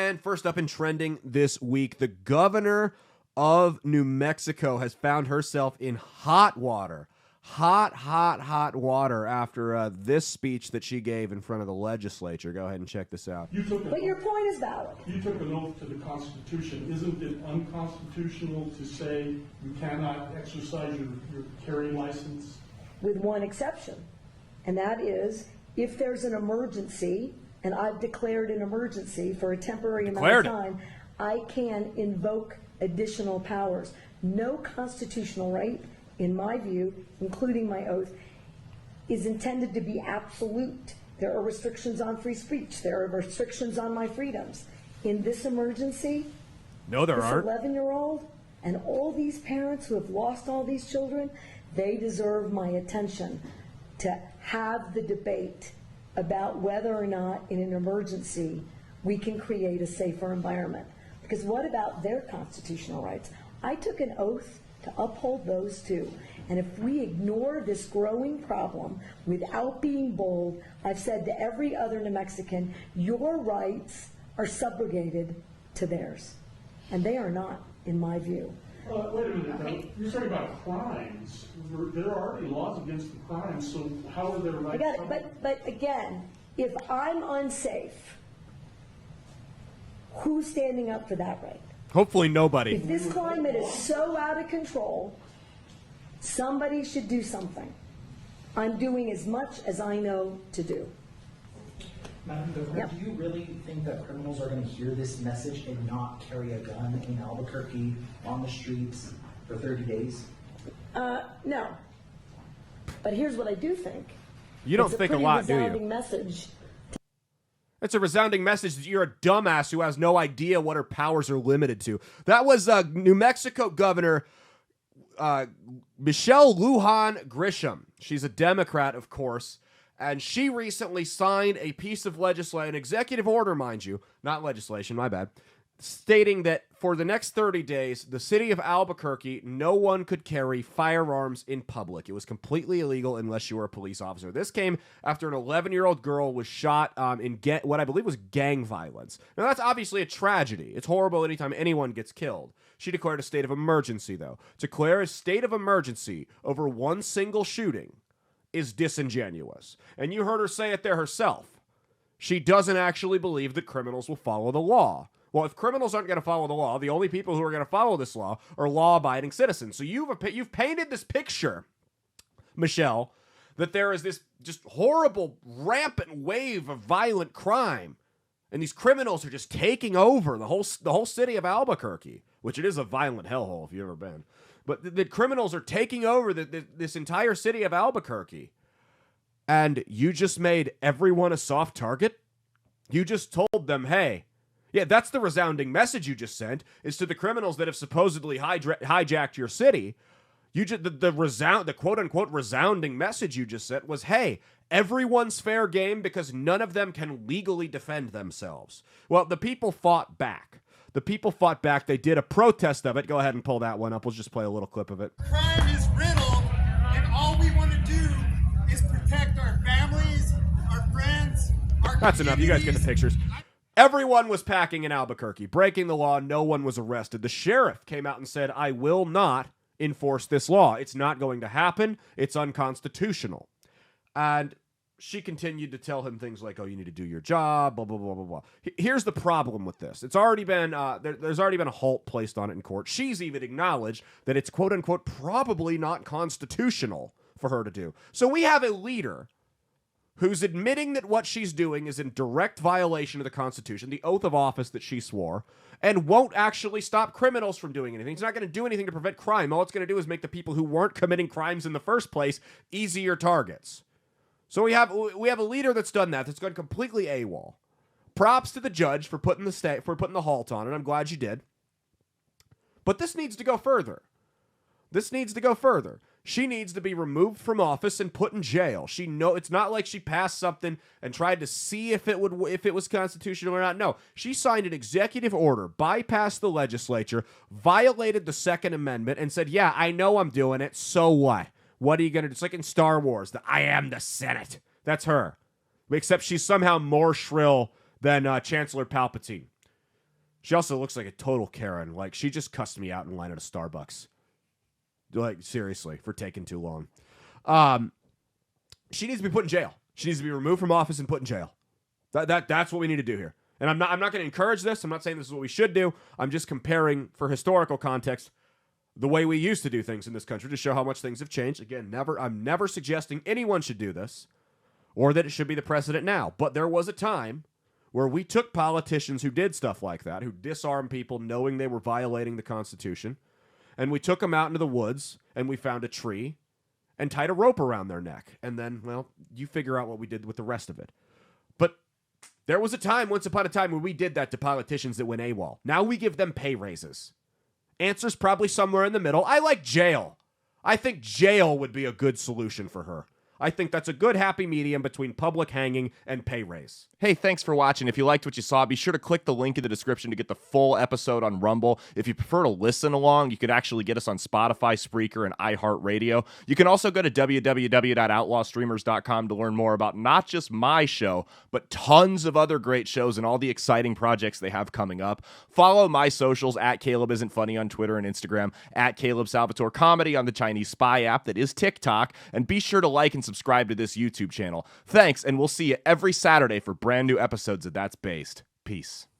And first up in trending this week, the governor of New Mexico has found herself in hot water. Hot water after this speech that she gave in front of the legislature. Go ahead and check this out. But your point is valid. You took an oath to the Constitution. Isn't it unconstitutional to say you cannot exercise your carry license? With one exception, and that is if there's an emergency, and I've declared an emergency for a temporary amount of time, I can invoke additional powers. No constitutional right, in my view, including my oath, is intended to be absolute. There are restrictions on free speech. There are restrictions on my freedoms. In this emergency, no, there aren't. This 11-year-old and all these parents who have lost all these children, they deserve my attention to have the debate about whether or not in an emergency we can create a safer environment. Because what about their constitutional rights? I took an oath to uphold those too. And if we ignore this growing problem without being bold, I've said to every other New Mexican, your rights are subrogated to theirs. And they are not, in my view. Wait a minute, okay. You're talking about crimes. There are already laws against the crimes, so how are their rights? I got it, but again, if I'm unsafe, who's standing up for that right? Hopefully nobody. If this climate is so out of control, somebody should do something. I'm doing as much as I know to do. Madam Governor, do you really think that criminals are going to hear this message and not carry a gun in Albuquerque on the streets for 30 days? No. But here's what I do think. You don't think a lot, do you? It's a resounding message. It's a resounding message that you're a dumbass who has no idea what her powers are limited to. That was New Mexico Governor Michelle Lujan Grisham. She's a Democrat, of course, and she recently signed a piece of legislation, an executive order, mind you, not legislation, my bad, stating that for the next 30 days, the city of Albuquerque, no one could carry firearms in public. It was completely illegal unless you were a police officer. This came after an 11-year-old girl was shot in what I believe was gang violence. Now, that's obviously a tragedy. It's horrible anytime anyone gets killed. She declared a state of emergency, though. To declare a state of emergency over one single shooting is disingenuous. And you heard her say it there herself. She doesn't actually believe that criminals will follow the law. Well, if criminals aren't going to follow the law, the only people who are going to follow this law are law-abiding citizens. So you've painted this picture, Michelle, that there is this just horrible, rampant wave of violent crime, and these criminals are just taking over the whole city of Albuquerque, which it is a violent hellhole if you've ever been. But the criminals are taking over this entire city of Albuquerque, and you just made everyone a soft target? You just told them, hey, yeah, that's the resounding message you just sent, is to the criminals that have supposedly hijacked your city. The quote-unquote resounding message you just sent was, hey, everyone's fair game because none of them can legally defend themselves. Well, the people fought back. They did a protest of it. Go ahead and pull that one up. We'll just play a little clip of it. Crime is riddled, and all we want to do is protect our families, our friends, our That's enough. You guys get the pictures. Everyone was packing in Albuquerque, breaking the law. No one was arrested. The sheriff came out and said, I will not enforce this law. It's not going to happen. It's unconstitutional. And she continued to tell him things like, oh, you need to do your job, blah, blah, blah, blah, blah. Here's the problem with this. It's already been, there's already been a halt placed on it in court. She's even acknowledged that it's, quote unquote, probably not constitutional for her to do. So we have a leader who's admitting that what she's doing is in direct violation of the Constitution, the oath of office that she swore, and won't actually stop criminals from doing anything. It's not going to do anything to prevent crime. All it's going to do is make the people who weren't committing crimes in the first place easier targets. So we have a leader that's done that, that's gone completely AWOL. Props to the judge for putting the halt on it. I'm glad you did. But this needs to go further. She needs to be removed from office and put in jail. It's not like she passed something and tried to see if it was constitutional or not. No, she signed an executive order, bypassed the legislature, violated the Second Amendment, and said, yeah, I know I'm doing it, so what? What are you going to do? It's like in Star Wars, I am the Senate. That's her. Except she's somehow more shrill than Chancellor Palpatine. She also looks like a total Karen. Like, she just cussed me out in line at a Starbucks. Like, seriously, for taking too long. She needs to be put in jail. She needs to be removed from office and put in jail. That's what we need to do here. And I'm not going to encourage this. I'm not saying this is what we should do. I'm just comparing, for historical context, the way we used to do things in this country to show how much things have changed. Again, I'm never suggesting anyone should do this or that it should be the precedent now. But there was a time where we took politicians who did stuff like that, who disarmed people knowing they were violating the Constitution, and we took them out into the woods, and we found a tree and tied a rope around their neck. And then, well, you figure out what we did with the rest of it. But there was a time, once upon a time, where we did that to politicians that went AWOL. Now we give them pay raises. Answer's probably somewhere in the middle. I like jail. I think jail would be a good solution for her. I think that's a good happy medium between public hanging and pay raise. Hey, thanks for watching. If you liked what you saw, be sure to click the link in the description to get the full episode on Rumble. If you prefer to listen along, you could actually get us on Spotify, Spreaker, and iHeartRadio. You can also go to www.outlawstreamers.com to learn more about not just my show, but tons of other great shows and all the exciting projects they have coming up. Follow my socials at Caleb Isn't Funny on Twitter and Instagram, at Caleb Salvatore Comedy on the Chinese Spy app that is TikTok, and be sure to like and subscribe to this YouTube channel. Thanks, and we'll see you every Saturday for brand new episodes of That's Based. Peace.